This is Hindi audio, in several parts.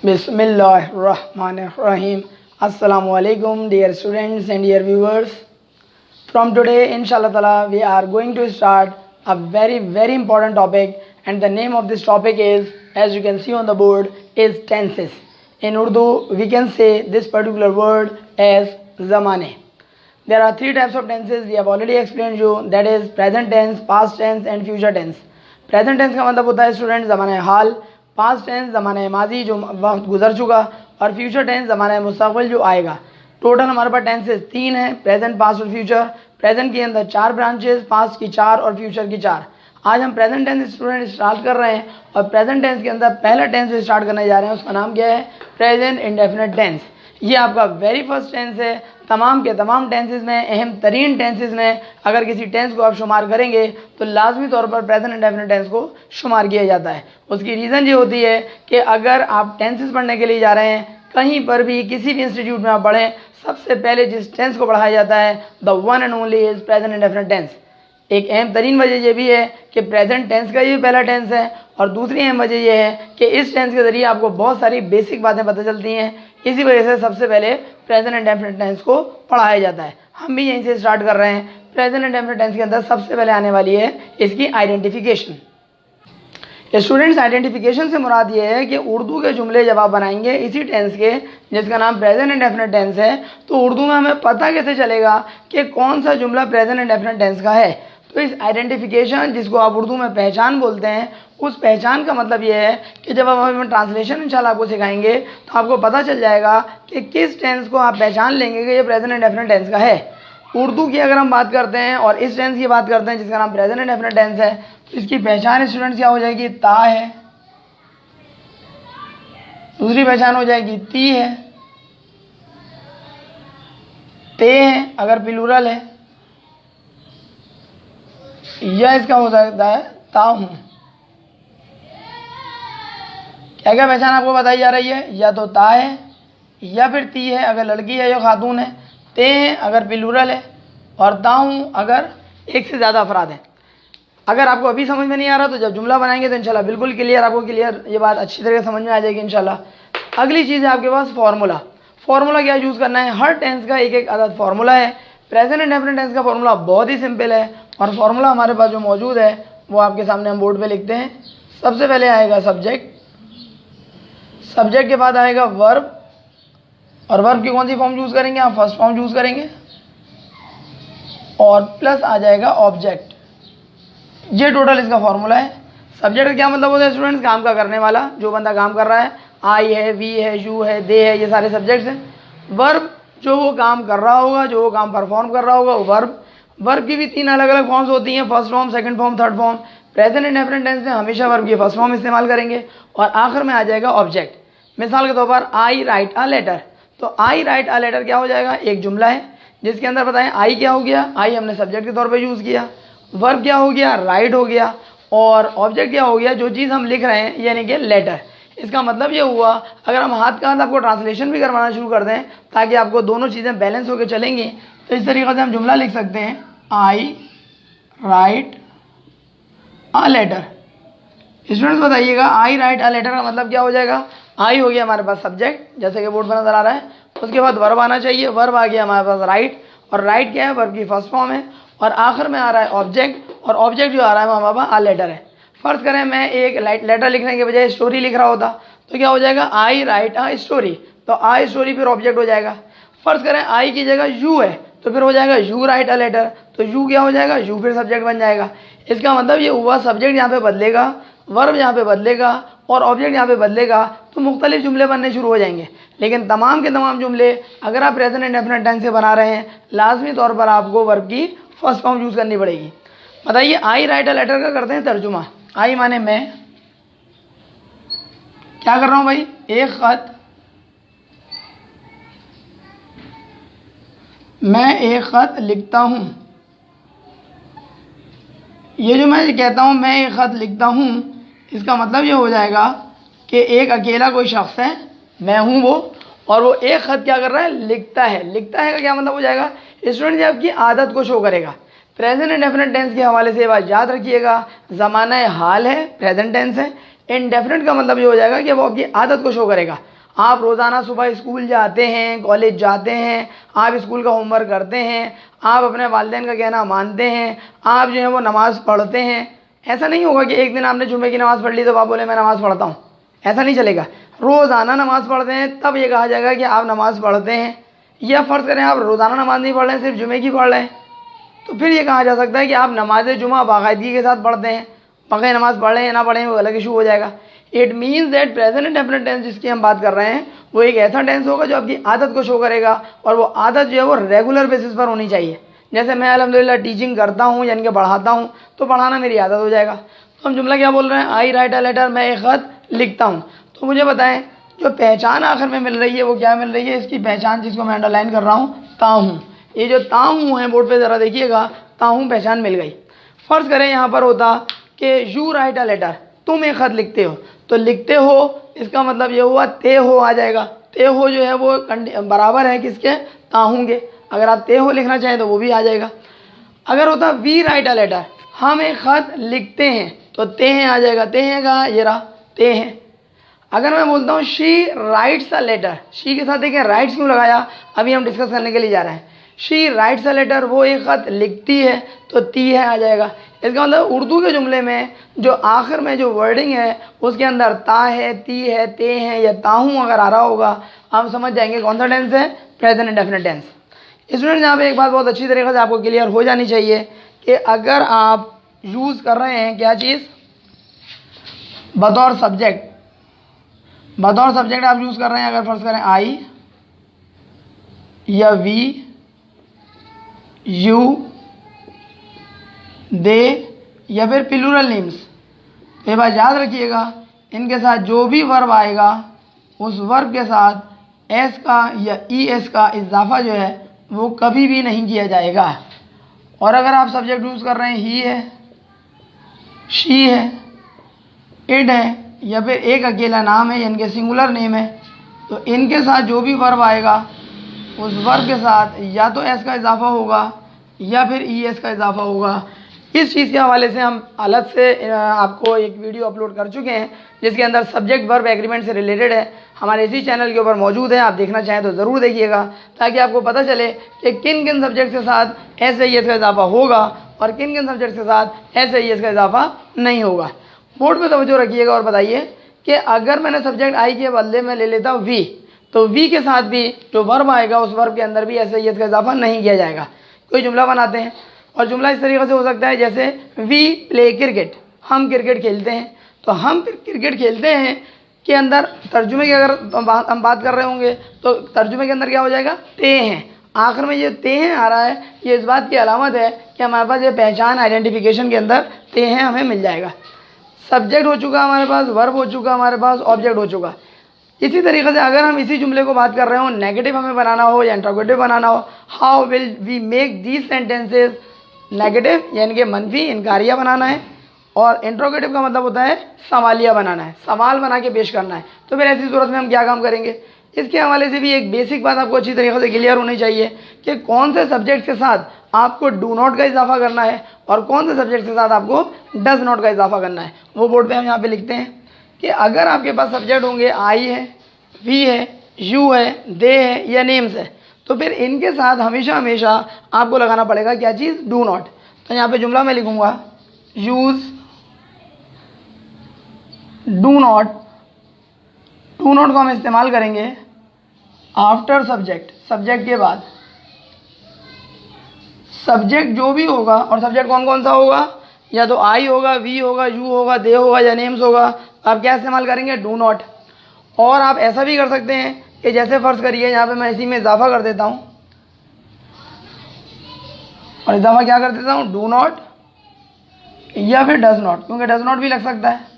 Bismillahirrahmanirrahim. Assalamu alaikum dear students and dear viewers. From today inshallah ta'ala we are going to start a very important topic, and the name of this topic is, as you can see on the board, is tenses. In Urdu we can say this particular word as zamane. There are three types of tenses. We have already explained you, that is present tense, past tense and future tense. Present tense का मतलब होता है स्टूडेंट ज़माने हाल, पास्ट टेंस ज़माने माजी जो वक्त गुजर चुका, और फ्यूचर टेंस ज़माने मुस्तक़बिल जो आएगा। टोटल हमारे पास टेंसेस तीन हैं, प्रेजेंट, पास्ट और फ्यूचर। प्रेजेंट के अंदर चार ब्रांचेस, पास्ट की चार और फ्यूचर की चार। आज हम प्रेजेंट टेंस स्टूडेंट स्टार्ट कर रहे हैं, और प्रेजेंट टेंस के अंदर पहला टेंस जो स्टार्ट करने जा रहे हैं उसका नाम क्या है? Present indefinite tense. ये आपका वेरी फर्स्ट टेंस है। तमाम के तमाम टेंसेस में, अहम तरीन टेंसेस में अगर किसी टेंस को आप शुमार करेंगे तो लाजमी तौर पर प्रेजेंट इंडेफिनिट टेंस को शुमार किया जाता है। उसकी रीज़न ये होती है कि अगर आप टेंसेस पढ़ने के लिए जा रहे हैं, कहीं पर भी किसी भी इंस्टीट्यूट में आप पढ़ें, सबसे पहले जिस टेंस को पढ़ाया जाता है the one and only is present indefinite tense. एक अहम तरीन वजह यह भी है कि प्रेजेंट टेंस का ये पहला टेंस है, और दूसरी अहम वजह यह है कि इस टेंस के ज़रिए आपको बहुत सारी बेसिक बातें पता चलती हैं। इसी वजह से सबसे पहले प्रेजेंट इंडेफिनिट टेंस को पढ़ाया जाता है। हम भी यहीं से स्टार्ट कर रहे हैं। प्रेजेंट इंडेफिनिट टेंस के अंदर सबसे पहले आने वाली है इसकी आइडेंटिफिकेशन। स्टूडेंट्स, आइडेंटिफिकेशन से मुराद ये है कि उर्दू के जुमले जब आप बनाएंगे इसी टेंस के, जिसका नाम प्रेजेंट इंडेफिनिट टेंस है, तो उर्दू में हमें पता कैसे चलेगा कि कौन सा जुमला प्रेजेंट इंडेफिनिट टेंस का है। तो इस आइडेंटिफिकेशन, जिसको आप उर्दू में पहचान बोलते हैं, उस पहचान का मतलब ये है कि जब हम ट्रांसलेशन इंशाल्लाह आपको सिखाएंगे तो आपको पता चल जाएगा कि किस टेंस को आप पहचान लेंगे कि ये प्रेजेंट इंडेफिनिट टेंस का है। उर्दू की अगर हम बात करते हैं और इस टेंस की बात करते हैं जिसका नाम प्रेजेंट इंडेफिनिट टेंस है, तो इसकी पहचान स्टूडेंट्स क्या हो जाएगी? ता है। दूसरी पहचान हो जाएगी ती है, ते है अगर प्लूरल है, या इसका हो सकता है ता हूं। क्या क्या पहचान आपको बताई जा रही है? या तो ता है, या फिर ती है अगर लड़की है या खातून है, ते हैं अगर प्लूरल है, और ता हूं अगर एक से ज़्यादा अफराद हैं। अगर आपको अभी समझ में नहीं आ रहा तो जब जुमला बनाएंगे तो इंशाल्लाह बिल्कुल क्लियर, आपको क्लियर ये बात अच्छी तरह समझ में आ जाएगी इंशाल्लाह। अगली चीज़ है आपके पास फार्मूला। फार्मूला क्या यूज़ करना है? हर टेंस का एक एक अदद फार्मूला है। प्रेजेंट इंडेफिनिट टेंस का फार्मूला बहुत ही सिंपल है, और फार्मूला हमारे पास जो मौजूद है वो आपके सामने हम बोर्ड पे लिखते हैं। सबसे पहले आएगा सब्जेक्ट, सब्जेक्ट के बाद आएगा वर्ब, और वर्ब की कौन सी फॉर्म यूज़ करेंगे? आप फर्स्ट फॉर्म यूज़ करेंगे, और प्लस आ जाएगा ऑब्जेक्ट। ये टोटल इसका फार्मूला है। सब्जेक्ट का क्या मतलब होता है स्टूडेंट्स? काम का करने वाला, जो बंदा काम कर रहा है। आई है, वी है, यू है, दे है, ये सारे सब्जेक्ट्स हैं। वर्ब जो वो काम कर रहा होगा, जो वो काम परफॉर्म कर रहा होगा, वो वर्ब। वर्ब की भी तीन अलग अलग फॉर्म्स होती हैं, first form, second form, third form. Present indefinite tense में हमेशा वर्ब की फर्स्ट फॉर्म इस्तेमाल करेंगे, और आखिर में आ जाएगा ऑब्जेक्ट। मिसाल के तौर पर आई राइट अ लेटर, तो आई राइट अ लेटर क्या हो जाएगा? एक जुमला है जिसके अंदर बताएं आई क्या हो गया? आई हमने सब्जेक्ट के तौर पे यूज़ किया। वर्ब क्या हो गया? राइट हो गया। और ऑब्जेक्ट क्या हो गया? जो चीज़ हम लिख रहे हैं, यानी कि लेटर। इसका मतलब ये हुआ, अगर हम हाथ का हाथ आपको ट्रांसलेशन भी करवाना शुरू कर दें ताकि आपको दोनों चीज़ें बैलेंस होकर चलेंगी, तो इस तरीके से हम जुमला लिख सकते हैं, आई राइट अ लेटर। स्टूडेंट्स बताइएगा, आई राइट अ लेटर का मतलब क्या हो जाएगा? आई हो गया हमारे पास सब्जेक्ट, जैसे कि बोर्ड पर नजर आ रहा है। उसके बाद वर्ब आना चाहिए, वर्ब आ गया हमारे पास राइट, और राइट क्या है? वर्ब की फर्स्ट फॉर्म है। और आखिर में आ रहा है ऑब्जेक्ट, और ऑब्जेक्ट जो आ रहा है वो हमारे पास अ लेटर है। फर्ज करें मैं एक लेटर लिखने के बजाय स्टोरी लिख रहा होता, तो क्या हो जाएगा? आई राइट अ स्टोरी, तो आई स्टोरी फिर ऑब्जेक्ट हो जाएगा। फर्ज करें आई की जगह यू है, तो फिर हो जाएगा यू राइट अ लेटर, तो यू क्या हो जाएगा? यू फिर सब्जेक्ट बन जाएगा। इसका मतलब ये हुआ, सब्जेक्ट यहाँ पे बदलेगा, वर्ब यहाँ पे बदलेगा, और ऑब्जेक्ट यहाँ पे बदलेगा, तो मुख्तलिफ जुमले बनने शुरू हो जाएंगे। लेकिन तमाम के तमाम जुमले अगर आप प्रेजेंट इंडेफिनिट टेंस से बना रहे हैं, लाजमी तौर पर आपको वर्ब की फर्स्ट फॉर्म यूज़ करनी पड़ेगी। बताइए, आई राइट अ लेटर का करते हैं तर्जुमा। आई माने मैं, क्या कर रहा हूँ भाई? एक खत, मैं एक खत लिखता हूँ। ये जो मैं कहता हूँ मैं एक खत लिखता हूँ, इसका मतलब ये हो जाएगा कि एक अकेला कोई शख्स है, मैं हूँ वो, और वो एक खत क्या कर रहा है? लिखता है। लिखता है का क्या मतलब हो जाएगा स्टूडेंट? ये आपकी आदत को शो करेगा। प्रेजेंट इंडेफिनिट टेंस के हवाले से ये बात याद रखिएगा, ज़माना हाल है, प्रेजेंट टेंस है। इंडेफिनिट का मतलब ये हो जाएगा कि वो आपकी आदत को शो करेगा। आप रोज़ाना सुबह स्कूल जाते हैं, कॉलेज जाते हैं, आप स्कूल का होमवर्क करते हैं, आप अपने वालिदैन का कहना मानते हैं, आप जो है वो नमाज़ पढ़ते हैं। ऐसा नहीं होगा कि एक दिन आपने जुम्मे की नमाज़ पढ़ ली तो आप बोले मैं नमाज़ पढ़ता हूँ, ऐसा नहीं चलेगा। रोज़ाना नमाज़ पढ़ते हैं तब ये कहा जाएगा कि आप नमाज़ पढ़ते हैं। या फ़र्ज़ करें आप रोज़ाना नमाज़ नहीं पढ़ रहे हैं, सिर्फ जुमे की पढ़ रहे हैं, तो फिर ये कहा जा सकता है कि आप नमाज जुमा बाकायदगी के साथ पढ़ते हैं। बगैर नमाज़ पढ़ें या ना पढ़ें वो अलग इशू हो जाएगा। It means that present indefinite tense जिसकी हम बात कर रहे हैं वो एक ऐसा टेंस होगा जो आपकी आदत को शो करेगा, और वो आदत जो है वो रेगुलर बेसिस पर होनी चाहिए। जैसे मैं अल्हम्दुलिल्लाह टीचिंग करता हूँ यानी कि पढ़ाता हूँ, तो पढ़ाना मेरी आदत हो जाएगा। तो हम जुमला क्या बोल रहे हैं, आई राइट अ लेटर, मैं एक ख़त लिखता हूँ। तो मुझे बताएं जो पहचान आखिर में मिल रही है वो क्या मिल रही है, इसकी पहचान जिसको मैं अंडरलाइन कर रहा हूँ ताहूँ। ये जो ताहूँ है बोर्ड पे ज़रा देखिएगा, ताहूँ पहचान मिल गई। फ़र्ज़ करें यहाँ पर होता कि यू राइट अ लेटर, तुम एक ख़त लिखते हो, तो लिखते हो इसका मतलब ये हुआ ते हो आ जाएगा। ते हो जो है वो बराबर है किसके, ताहूँ के। अगर आप ते हो लिखना चाहें तो वो भी आ जाएगा। अगर होता वी राइट अ लेटर, हम एक ख़त लिखते हैं, तो ते हैं आ जाएगा। ते हैं कहाँ, ये रहा ते हैं। अगर मैं बोलता हूँ she writes a letter, she के साथ देखिए राइट्स क्यों लगाया, अभी हम डिस्कस करने के लिए जा रहे हैं। शी राइट्स अ लेटर, वो एक ख़त लिखती है, तो ती है आ जाएगा। इसका मतलब उर्दू के जुमले में जो आखिर में जो वर्डिंग है उसके अंदर ता है, ती है, ते है या ताहूँ अगर आ रहा होगा, हम समझ जाएंगे कौन सा टेंस है, प्रेजेंट इंडेफिनिट टेंस। स्टूडेंट्स यहाँ पे एक बात बहुत अच्छी तरीके से आपको क्लियर हो जानी चाहिए कि अगर आप यूज़ कर रहे हैं क्या चीज़, बतौर सब्जेक्ट, बतौर सब्जेक्ट आप यूज़ कर रहे हैं, अगर फर्ज करें आई या वी, यू, दे या फिर प्लूरल नेम्स, ये बात याद रखिएगा, इनके साथ जो भी वर्ब आएगा उस वर्ब के साथ एस का या ई एस का इजाफा जो है वो कभी भी नहीं किया जाएगा। और अगर आप सब्जेक्ट यूज़ कर रहे हैं ही है, शी है, इट है या फिर एक अकेला नाम है यानी कि सिंगुलर नेम है, तो इनके साथ जो भी वर्ब आएगा उस वर्ब के साथ या तो एस का इजाफा होगा या फिर ई एस का इजाफा होगा। इस चीज़ के हवाले से हम अलग से आपको एक वीडियो अपलोड कर चुके हैं जिसके अंदर सब्जेक्ट वर्ब एग्रीमेंट से रिलेटेड है, हमारे इसी चैनल के ऊपर मौजूद है। आप देखना चाहें तो ज़रूर देखिएगा ताकि आपको पता चले कि किन किन सब्जेक्ट के साथ एस ई एस का इजाफा होगा और किन किन सब्जेक्ट के साथ एस ई एस का इजाफा नहीं होगा। बोर्ड में तवज्जो रखिएगा और बताइए कि अगर मैंने सब्जेक्ट आई के बदले में ले लेता हूँ वी, तो वी के साथ भी जो वर्ब आएगा उस वर्ब के अंदर भी एस ई एस का इजाफा नहीं किया जाएगा। कोई जुमला बनाते हैं और जुमला इस तरीके से हो सकता है जैसे वी प्ले क्रिकेट, हम क्रिकेट खेलते हैं, तो हम क्रिकेट खेलते हैं के अंदर तर्जुमे की अगर हम बात कर रहे होंगे तो तर्जुमे के अंदर क्या हो जाएगा, ते हैं। आखिर में ये ते हैं आ रहा है, ये इस बात की अलामत है कि हमारे पास ये पहचान आइडेंटिफिकेशन के अंदर ते हैं हमें मिल जाएगा। सब्जेक्ट हो चुका हमारे पास, वर्ब हो चुका हमारे पास, ऑब्जेक्ट हो चुका। इसी तरीके से अगर हम इसी जुमले को बात कर रहे हो, नेगेटिव हमें बनाना हो या इंट्रोगेटिव बनाना हो, how will we make these sentences, negative यानी कि मनफी इनकारिया बनाना है और इंट्रोगेटिव का मतलब होता है सवालिया बनाना है, सवाल बना के पेश करना है। तो फिर ऐसी सूरत में हम क्या काम करेंगे, इसके हवाले से भी एक बेसिक बात आपको अच्छी तरीके से क्लियर होनी चाहिए कि कौन से सब्जेक्ट के साथ आपको डू नॉट का इजाफा करना है और कौन से सब्जेक्ट के साथ आपको डज नॉट का इजाफा करना है। वो बोर्ड पे हम यहाँ पे लिखते हैं कि अगर आपके पास सब्जेक्ट होंगे आई है, वी है, यू है, दे है या नेम्स है, तो फिर इनके साथ हमेशा हमेशा आपको लगाना पड़ेगा क्या चीज़, डू नॉट। तो यहाँ पे जुमला मैं लिखूँगा use do not. Do not को हम इस्तेमाल करेंगे आफ्टर सब्जेक्ट, सब्जेक्ट के बाद। सब्जेक्ट जो भी होगा, और सब्जेक्ट कौन कौन सा होगा, या तो आई होगा, वी होगा, यू होगा, दे होगा या नेम्स होगा, आप क्या इस्तेमाल करेंगे, डू नॉट। और आप ऐसा भी कर सकते हैं कि जैसे फ़र्ज़ करिए यहाँ पे मैं इसी में इजाफा कर देता हूँ, और इजाफा क्या कर देता हूँ, डू नॉट या फिर डज नॉट, क्योंकि डज नॉट भी लग सकता है।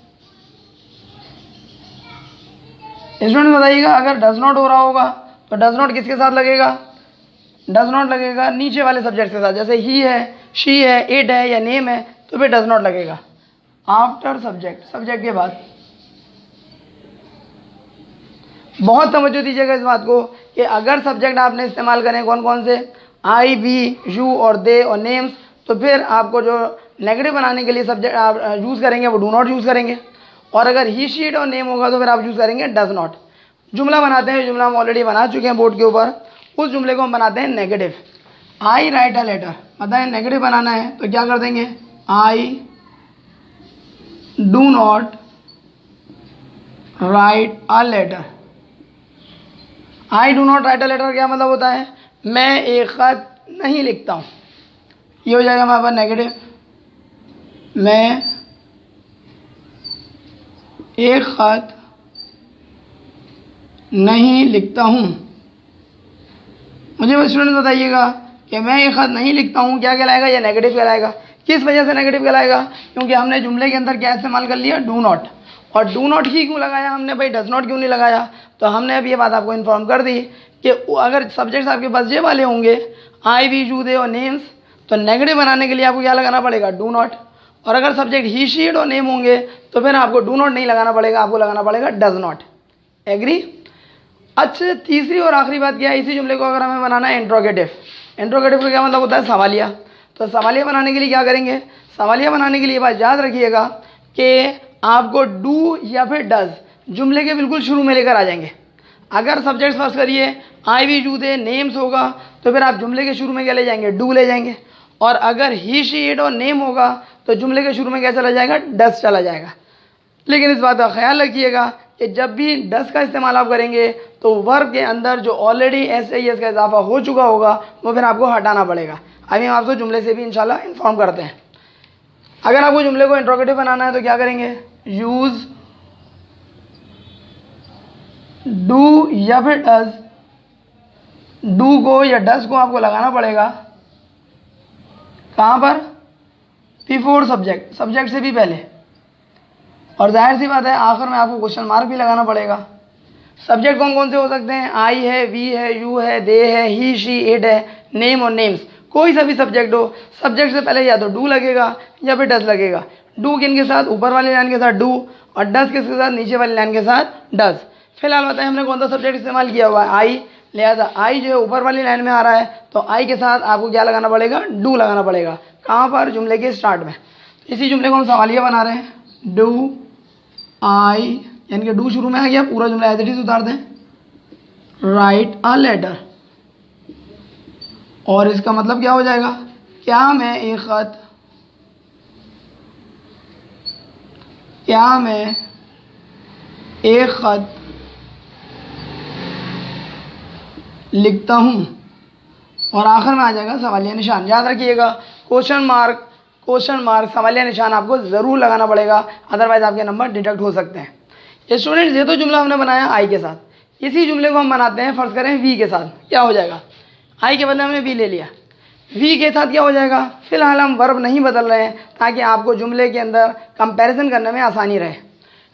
स्टूडेंट बताइएगा अगर डज नॉट हो रहा होगा तो डज नॉट किसके साथ लगेगा, डज नॉट लगेगा नीचे वाले सब्जेक्ट के साथ, जैसे ही है, शी है, इट है या नेम है, तो फिर डज नॉट लगेगा आफ्टर सब्जेक्ट, सब्जेक्ट के बाद। बहुत तवज्जो दीजिएगा इस बात को कि अगर सब्जेक्ट आपने इस्तेमाल करें कौन कौन से, आई, वी, यू और दे और नेम्स, तो फिर आपको जो नेगेटिव बनाने के लिए सब्जेक्ट आप यूज़ करेंगे वो डू नॉट यूज़ करेंगे। और अगर ही, शी, इट और नेम होगा तो फिर आप यूज़ करेंगे डज नॉट। जुमला बनाते हैं, जुमला हम ऑलरेडी बना चुके हैं बोर्ड के ऊपर। उस जुमले को हम बनाते हैं negative. I write a letter, बताएं नेगेटिव बनाना है तो क्या कर देंगे, I do not write a letter. I do not write a letter क्या मतलब होता है, मैं एक खत नहीं लिखता हूँ। ये हो जाएगा हमारे पास नेगेटिव, मैं एक खत नहीं लिखता हूँ। मुझे बस स्टूडेंट बताइएगा कि मैं एक खत नहीं लिखता हूँ क्या कहलाएगा, या नेगेटिव कहलाएगा। किस वजह से नेगेटिव कहलाएगा, क्योंकि हमने जुमले के अंदर क्या इस्तेमाल कर लिया, डू नॉट। और डू नॉट ही क्यों लगाया हमने भाई, डज नॉट क्यों नहीं लगाया। तो हमने अब ये बात आपको इन्फॉर्म कर दी कि अगर सब्जेक्ट्स आपके पास ये वाले होंगे, आई वी यू दे और नेम्स, तो नेगेटिव बनाने के लिए आपको क्या लगाना पड़ेगा, डू नॉट। और अगर सब्जेक्ट ही शी इट और नेम होंगे तो फिर आपको डू नॉट नहीं लगाना पड़ेगा, आपको लगाना पड़ेगा डज नॉट। एग्री। अच्छा, तीसरी और आखिरी बात क्या है, इसी जुमले को अगर हमें बनाना है इंट्रोगेटिव। इंट्रोगेटिव का क्या मतलब होता है, सवालिया। तो सवालिया बनाने के लिए क्या करेंगे, सवालिया बनाने के लिए बात याद रखिएगा कि आपको डू या फिर डज जुमले के बिल्कुल शुरू में लेकर आ जाएंगे। अगर सब्जेक्ट फर्स्ट करिए आई वी यू दे नेम्स होगा तो फिर आप जुमले के शुरू में क्या ले जाएंगे, डू ले जाएंगे। और अगर ही शी इट और नेम होगा तो जुमले के शुरू में क्या चला जाएगा, डज चला जाएगा। लेकिन इस बात का ख्याल रखिएगा कि जब भी डज का इस्तेमाल आप करेंगे तो वर्ब के अंदर जो ऑलरेडी एस आई एस का इजाफा हो चुका होगा वो फिर आपको हटाना पड़ेगा। अभी हम आपको जुमले से भी इंशाल्लाह इन्फॉर्म करते हैं। अगर आपको जुमले को इंट्रोगेटिव बनाना है तो क्या करेंगे, यूज़ डू या फिर डज। डू को या डज को आपको लगाना पड़ेगा कहाँ पर, बिफोर सब्जेक्ट, सब्जेक्ट से भी पहले। और जाहिर सी बात है आखिर में आपको क्वेश्चन मार्क भी लगाना पड़ेगा। सब्जेक्ट कौन कौन से हो सकते हैं, आई है, वी है, यू है, दे है, ही शी इट है, नेम और नेम्स। कोई सा भी सब्जेक्ट हो, सब्जेक्ट से पहले या तो डू लगेगा या फिर डज लगेगा। डू किन के साथ, ऊपर वाली लाइन के साथ डू, और डज किसके साथ, नीचे वाली लाइन के साथ डज। फिलहाल बताएं हमने कौन सा सब्जेक्ट इस्तेमाल किया हुआ है, आई। लिहाजा आई जो है ऊपर वाली लाइन में आ रहा है तो आई के साथ आपको क्या लगाना पड़ेगा, डू लगाना पड़ेगा। कहाँ पर, जुमले के स्टार्ट में। इसी जुमले को हम सवालिया बना रहे हैं, डू आई, यानी कि डू शुरू में आ गया, पूरा जुमला एज इट इज उतार दें, राइट अ लेटर। और इसका मतलब क्या हो जाएगा, क्या मैं एक खत, क्या मैं एक खत लिखता हूँ। और आखिर में आ जाएगा सवालिया निशान। याद रखिएगा क्वेश्चन मार्क सवालिया निशान आपको ज़रूर लगाना पड़ेगा, अदरवाइज आपके नंबर डिडक्ट हो सकते हैं। स्टूडेंट्स ये तो जुमला हमने बनाया आई के साथ। इसी जुमले को हम बनाते हैं फर्ज करें वी के साथ। क्या हो जाएगा, आई के बदले हमने वी ले लिया, वी के साथ क्या हो जाएगा। फिलहाल हम वर्ब नहीं बदल रहे हैं ताकि आपको जुमले के अंदर कंपैरिजन करने में आसानी रहे।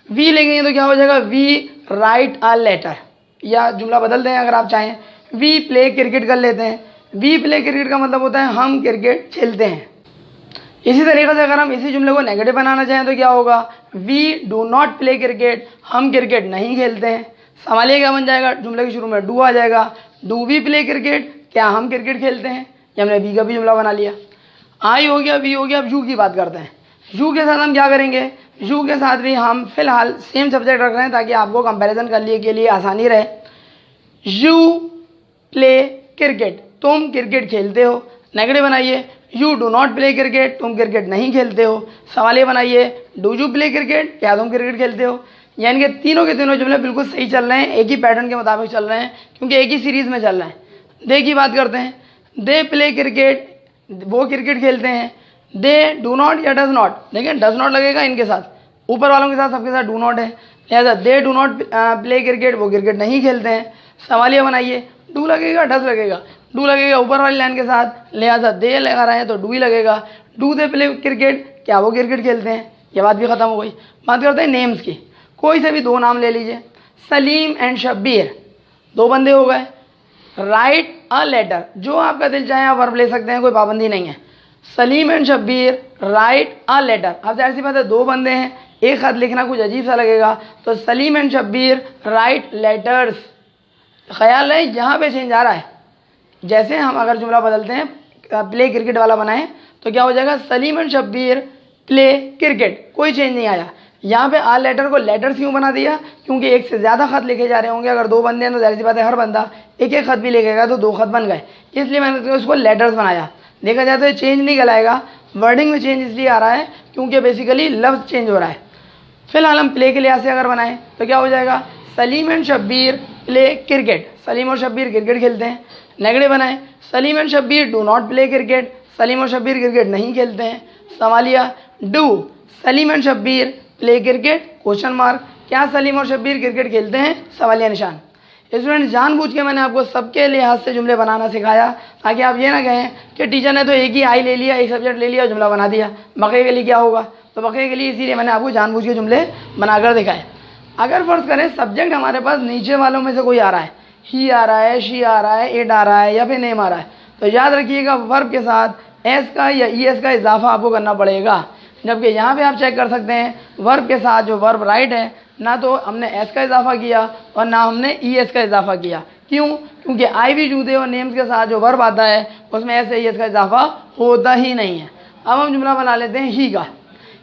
वी लेंगे तो क्या हो जाएगा, वी राइट अ लेटर, या जुमला बदल दें अगर आप चाहें, वी प्ले क्रिकेट कर लेते हैं। वी प्ले क्रिकेट का मतलब होता है हम क्रिकेट खेलते हैं। इसी तरीके से अगर हम इसी जुमले को नेगेटिव बनाना चाहें तो क्या होगा, we do not play cricket, हम क्रिकेट नहीं खेलते हैं। सवालिया क्या बन जाएगा, जुमले के शुरू में डू आ जाएगा, डू वी प्ले क्रिकेट, क्या हम क्रिकेट खेलते हैं। ये हमने वी का भी जुमला बना लिया। आई हो गया, वी हो गया। अब यू की बात करते हैं। यू के साथ हम क्या करेंगे, यू के साथ भी हम फिलहाल सेम सब्जेक्ट रख रहे हैं ताकि आपको कंपैरिजन करने के लिए आसानी रहे। यू प्ले क्रिकेट, तुम क्रिकेट खेलते हो। नेगेटिव बनाइए, you do not play cricket, तुम क्रिकेट नहीं खेलते हो। सवालिया बनाइए, डू यू प्ले क्रिकेट, क्या तुम क्रिकेट खेलते हो। यानी कि तीनों के तीनों जुमले बिल्कुल सही चल रहे हैं, एक ही पैटर्न के मुताबिक चल रहे हैं क्योंकि एक ही सीरीज़ में चल रहे हैं। दे की बात करते हैं, दे प्ले क्रिकेट, वो क्रिकेट खेलते हैं। दे डू नॉट या डज नॉट, देखिए डज नॉट लगेगा इनके साथ, ऊपर वालों के साथ सबके साथ डू नॉट है। लिहाजा they do not play cricket, वो क्रिकेट नहीं खेलते हैं। सवालिया बनाइए, डू लगेगा डज लगेगा, डू लगेगा ऊपर वाली लाइन के साथ, लिहाजा दे लगा रहे हैं तो डू ही लगेगा। डू दे प्ले क्रिकेट, क्या वो क्रिकेट खेलते हैं। ये बात भी ख़त्म हो गई। बात करते हैं नेम्स की। कोई से भी दो नाम ले लीजिए, सलीम एंड शब्बीर, दो बंदे हो गए। राइट अ लेटर, जो आपका दिल चाहे आप वर्ब ले सकते हैं, कोई पाबंदी नहीं है। Salim and Shabbir write a letter. अब जाहिर सी बात है दो बंदे हैं, एक खत लिखना कुछ अजीब सा लगेगा, तो Salim and Shabbir write letters. ख्याल रहे यहाँ पे चेंज आ रहा है। जैसे हम अगर जुमला बदलते हैं, प्ले क्रिकेट वाला बनाएं तो क्या हो जाएगा, Salim and Shabbir play cricket, कोई चेंज नहीं आया। यहाँ पे आर लेटर को लेटर्स क्यों बना दिया, क्योंकि एक से ज़्यादा खत लिखे जा रहे होंगे। अगर 2 बंदे हैं तो जाहिर सी बात है हर बंदा एक एक खत भी लिखेगा तो 2 खत बन गए, इसलिए मैंने उसको लेटर्स बनाया। देखा जाए तो ये चेंज नहीं कहलाएगा, वर्डिंग में चेंज इसलिए आ रहा है क्योंकि बेसिकली लफ्ज़ चेंज हो रहा है। फिलहाल हम प्ले के लिहाज से अगर बनाएं तो क्या हो जाएगा, Salim and Shabbir play cricket, Salim और शब्बीर क्रिकेट खेलते हैं। नेगेटिव बनाएं, Salim and Shabbir do not play cricket, Salim और शब्बीर क्रिकेट नहीं खेलते हैं। सवालिया, do Salim and Shabbir play cricket question mark, क्या सलीम और शब्बीर क्रिकेट खेलते हैं, सवालिया निशान। स्टूडेंट जानबूझ के मैंने आपको सबके लिहाज से जुमले बनाना सिखाया ताकि आप ये ना कहें कि टीचर ने तो एक ही आई ले लिया, एक सब्जेक्ट ले लिया, जुमला बना दिया, बकरे के लिए क्या होगा। तो बकरे के लिए इसीलिए मैंने आपको जानबूझ के जुमले बनाकर दिखाए। अगर फर्ज करें सब्जेक्ट हमारे पास नीचे वालों में से कोई आ रहा है, ही आ रहा है, शी आ रहा है, इट आ रहा है या फिर नेम आ रहा है, तो याद रखिएगा वर्ब के साथ एस का या ई एस का इजाफा आपको करना पड़ेगा। जबकि यहाँ पे आप चेक कर सकते हैं वर्ब के साथ जो वर्ब राइट है, ना तो हमने एस का इजाफा किया और ना हमने ई एस का इजाफा किया। क्यों? क्योंकि आई भी जूदे और नेम्स के साथ जो वर्ब आता है उसमें एस ई एस का इजाफा होता ही नहीं है। अब हम जुमला बना लेते हैं ही का।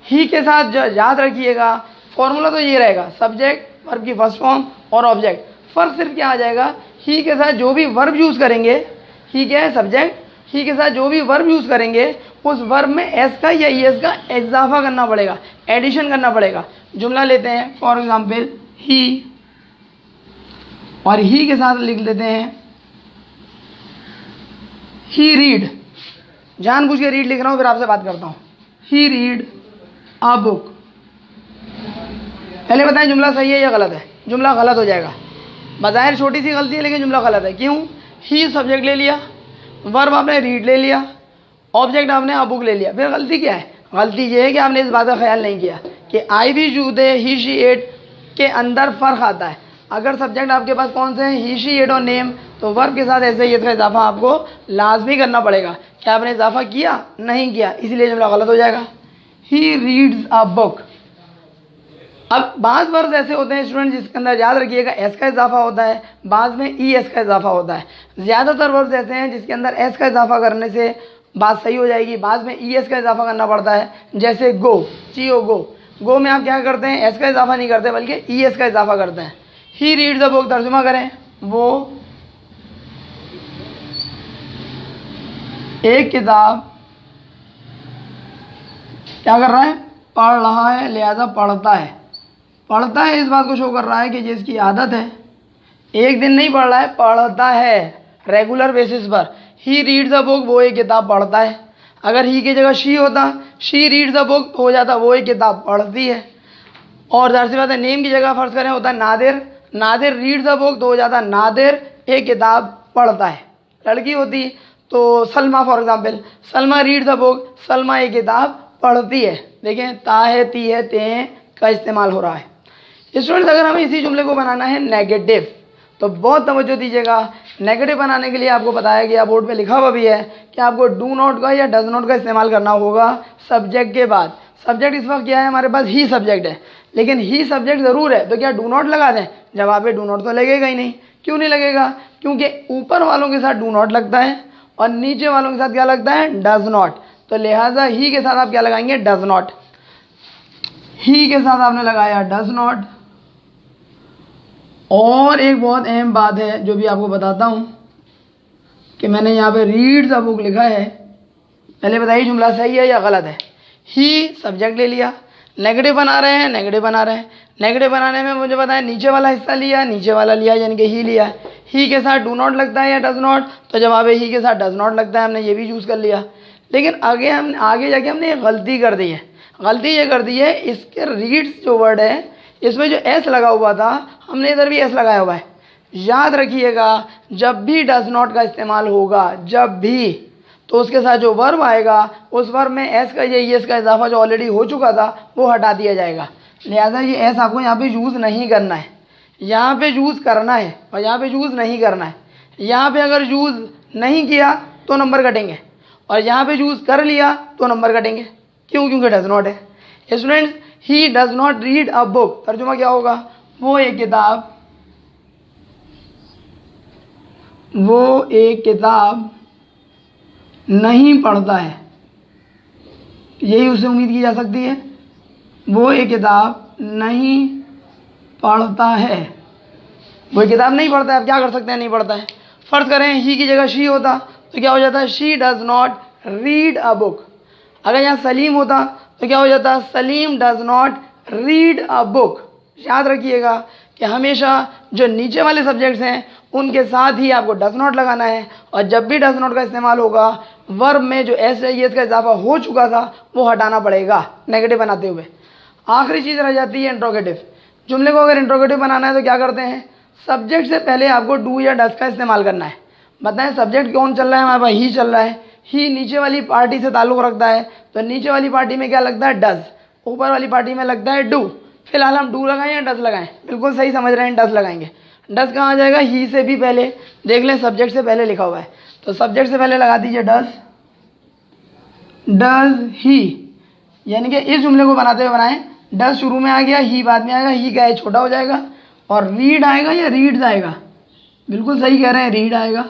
ही के साथ जो याद रखिएगा फॉर्मूला तो ये रहेगा, सब्जेक्ट वर्ब की फर्स्ट फॉर्म और ऑब्जेक्ट। फर्क सिर्फ क्या आ जाएगा, ही के साथ जो भी वर्ब यूज़ करेंगे, ही क्या है सब्जेक्ट, ही के साथ जो भी वर्ब यूज़ करेंगे उस वर्ब में एस का या ई एस का इजाफा करना पड़ेगा, एडिशन करना पड़ेगा। जुमला लेते हैं फॉर एग्जांपल ही, और ही के साथ लिख लेते हैं ही रीड, जानबूझ के रीड लिख रहा हूँ फिर आपसे बात करता हूँ। ही रीड अ बुक। पहले बताएं जुमला सही है या गलत है। जुमला गलत हो जाएगा, बज़ाहिर छोटी सी गलती है लेकिन जुमला गलत है। क्यों? ही सब्जेक्ट ले लिया, वर्ब आपने रीड ले लिया, ऑब्जेक्ट आपने अ बुक ले लिया। फिर गलती क्या है? गलती ये है कि आपने इस बात का ख्याल नहीं किया कि आई भी जूदे ही शी एट के अंदर फ़र्क आता है। अगर सब्जेक्ट आपके पास कौन से हैं, ही शी एट और नेम, तो वर्ब के साथ ऐसे ही इसका इजाफा आपको लाजमी करना पड़ेगा। क्या आपने इजाफा किया? नहीं किया, इसलिए जुमला गलत हो जाएगा। He reads a book. अब बाज़ वर्ड्स ऐसे होते हैं स्टूडेंट जिसके अंदर याद रखिएगा एस का इजाफा होता है, बाज़ में ई एस का इजाफा होता है। ज़्यादातर वर्ड्स ऐसे हैं जिसके अंदर एस का इजाफा करने से बात सही हो जाएगी, बाज़ में ई एस का इजाफा करना पड़ता है। जैसे गो, चियो गो, गो में आप क्या करते हैं, एस का इजाफा नहीं करते बल्कि ई एस का इजाफा करते हैं। ही रीड्स अ बुक, तर्जुमा करें, वो एक किताब क्या कर रहा है, पढ़ रहा है, लिहाजा पढ़ता है। पढ़ता है इस बात को शो कर रहा है कि ये इसकी आदत है, एक दिन नहीं पढ़ रहा है, पढ़ता है रेगुलर बेसिस पर। ही रीड्स अ बुक, वो एक किताब पढ़ता है। अगर ही की जगह शी होता, शी रीड्स अ बुक, तो हो जाता वो एक किताब पढ़ती है। और जाहिर सी बात है नेम की जगह फर्ज करें होता है Nadir, Nadir reads a book, तो हो जाता नादिर एक किताब पढ़ता है। लड़की होती तो Salma for example, Salma reads a book, Salma एक किताब पढ़ती है। देखें ता है, ती है, ते हैं का इस्तेमाल हो रहा है। स्टूडेंट्स अगर हमें इसी जुमले को बनाना है नेगेटिव तो बहुत तवज्जो दीजिएगा। नेगेटिव बनाने के लिए आपको बताया गया, बोर्ड पे लिखा हुआ भी है कि आपको डू नॉट का या डज नॉट का इस्तेमाल करना होगा सब्जेक्ट के बाद। सब्जेक्ट इस वक्त क्या है हमारे पास, ही सब्जेक्ट है, लेकिन ही सब्जेक्ट ज़रूर है, तो क्या डू नॉट लगा दें? जवाब पे डू नॉट तो लगेगा ही नहीं। क्यों नहीं लगेगा? क्योंकि ऊपर वालों के साथ डू नॉट लगता है और नीचे वालों के साथ क्या लगता है, डज नॉट। तो लिहाजा ही के साथ आप क्या लगाएंगे, डज नॉट। ही के साथ आपने लगाया डज नॉट। और एक बहुत अहम बात है जो भी आपको बताता हूँ कि मैंने यहाँ पे रीड्स अ बुक लिखा है। पहले बताइए जुमला सही है या गलत है। ही सब्जेक्ट ले लिया, नेगेटिव बना रहे हैं, नेगेटिव बना रहे हैं। नेगेटिव बनाने में मुझे बताया नीचे वाला हिस्सा लिया, नीचे वाला लिया यानी कि ही लिया। ही के साथ डू नॉट लगता है या डज नॉट, तो जवाब है ही के साथ डज नॉट लगता है, हमने ये भी यूज़ कर लिया। लेकिन आगे जाके हमने एक गलती कर दी है। गलती ये कर दी है, इसके रीड्स जो वर्ड है इसमें जो एस लगा हुआ था हमने इधर भी एस लगाया हुआ है। याद रखिएगा जब भी डज नॉट का इस्तेमाल होगा, जब भी, तो उसके साथ जो वर्ब आएगा उस वर्ब में एस का या एस का इजाफा जो ऑलरेडी हो चुका था वो हटा दिया जाएगा। लिहाजा ये एस आपको यहाँ पे यूज़ नहीं करना है, यहाँ पे यूज़ करना है और यहाँ पे यूज़ नहीं करना है। यहाँ पे अगर यूज़ नहीं किया तो नंबर कटेंगे और यहाँ पे यूज़ कर लिया तो नंबर कटेंगे। क्यों? क्योंकि डज नॉट है। Students he does not read a book, तर्जुमा क्या होगा, वो एक किताब नहीं पढ़ता है। यही उससे उम्मीद की जा सकती है, वो एक किताब नहीं पढ़ता है, वही किताब नहीं पढ़ता है। अब क्या कर सकते हैं, नहीं पढ़ता है। फ़र्ज़ करें ही की जगह शी होता तो क्या हो जाता है, she does not read a book. अगर यहाँ सलीम होता तो क्या हो जाता, Salim does not read a book. याद रखिएगा कि हमेशा जो नीचे वाले सब्जेक्ट्स हैं उनके साथ ही आपको डज़ नॉट लगाना है, और जब भी डज़ नॉट का इस्तेमाल होगा वर्ब में जो एस है एस का इजाफा हो चुका था वो हटाना पड़ेगा नेगेटिव बनाते हुए। आखिरी चीज़ रह जाती है इंट्रोगेटिव। जुमले को अगर इंट्रोगेटिव बनाना है तो क्या करते हैं, सब्जेक्ट से पहले आपको डू या डज़ का इस्तेमाल करना है। बताएं सब्जेक्ट कौन चल रहा है, हमारे पास ही चल रहा है। ही नीचे वाली पार्टी से ताल्लुक़ रखता है तो नीचे वाली पार्टी में क्या लगता है, डज़। ऊपर वाली पार्टी में लगता है डू। फिलहाल हम डू लगाएं या डज़ लगाएं, बिल्कुल सही समझ रहे हैं, डज़ लगाएंगे। डज़ कहाँ आ जाएगा, ही से भी पहले। देख लें सब्जेक्ट से पहले लिखा हुआ है तो सब्जेक्ट से पहले लगा दीजिए डज़। डज़ ही, यानी कि इस जुमले को बनाते हुए बनाएं, डज़ शुरू में आ गया, ही बाद में आएगा, ही क्या है छोटा हो जाएगा, और रीड आएगा या रीड्स आएगा, बिल्कुल सही कह रहे हैं, रीड आएगा।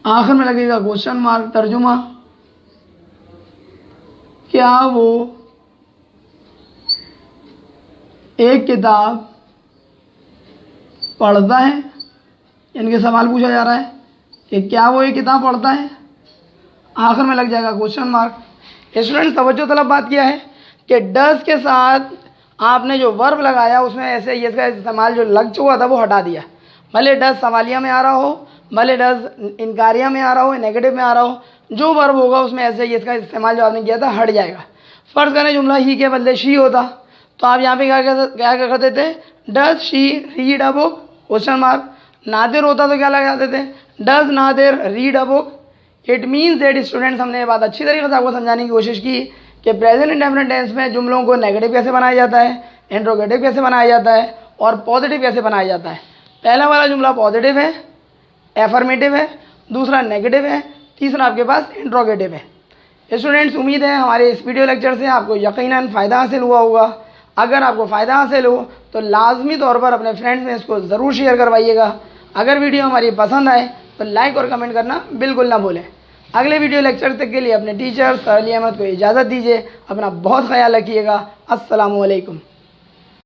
आखिर में लगेगा क्वेश्चन मार्क, तर्जुमा। क्या वो एक किताब पढ़ता है, यानी कि सवाल पूछा जा रहा है कि क्या वो एक किताब पढ़ता है। आखिर में लग जाएगा क्वेश्चन मार्क। स्टूडेंट्स तवज्जो तलब बात किया है कि डज़ के साथ आपने जो वर्ब लगाया उसमें ऐसे ये इसका इस्तेमाल जो लग चुका था वो हटा दिया। भले डज़ सवालिया में आ रहा हो, भले डज़ इनकारिया में आ रहा हो, नेगेटिव में आ रहा हो, जो वर्ब होगा उसमें ऐसे ये इसका इस्तेमाल जो आपने किया था हट जाएगा। फ़र्ज़ करें जुमला ही के बदले शी होता तो आप यहाँ पे क्या करते थे, does she read a book, question mark. Nadir होता तो क्या लगा देते, does Nadir read a book. It means that students, हमने ये बात अच्छी तरीके से आपको समझाने की कोशिश की कि प्रेजेंट इंडेफिनिट टेंस में जुमलों को नेगेटिव कैसे बनाया जाता है, इंट्रोगेटिव कैसे बनाया जाता है और पॉजिटिव कैसे बनाया जाता है। पहला वाला जुमला पॉजिटिव है, एफर्मेटिव है, दूसरा नेगेटिव है, तीसरा आपके पास इंट्रोगेटिव है। स्टूडेंट्स उम्मीद है हमारे इस वीडियो लेक्चर से आपको यकीनन फ़ायदा हासिल हुआ होगा। अगर आपको फ़ायदा हासिल हो तो लाजमी तौर पर अपने फ्रेंड्स में इसको ज़रूर शेयर करवाइएगा। अगर वीडियो हमारी पसंद आए तो लाइक और कमेंट करना बिल्कुल ना भूलें। अगले वीडियो लेक्चर तक के लिए अपने टीचर सर अली अहमद को इजाज़त दीजिए। अपना बहुत ख्याल रखिएगा। अस्सलामु अलैकुम।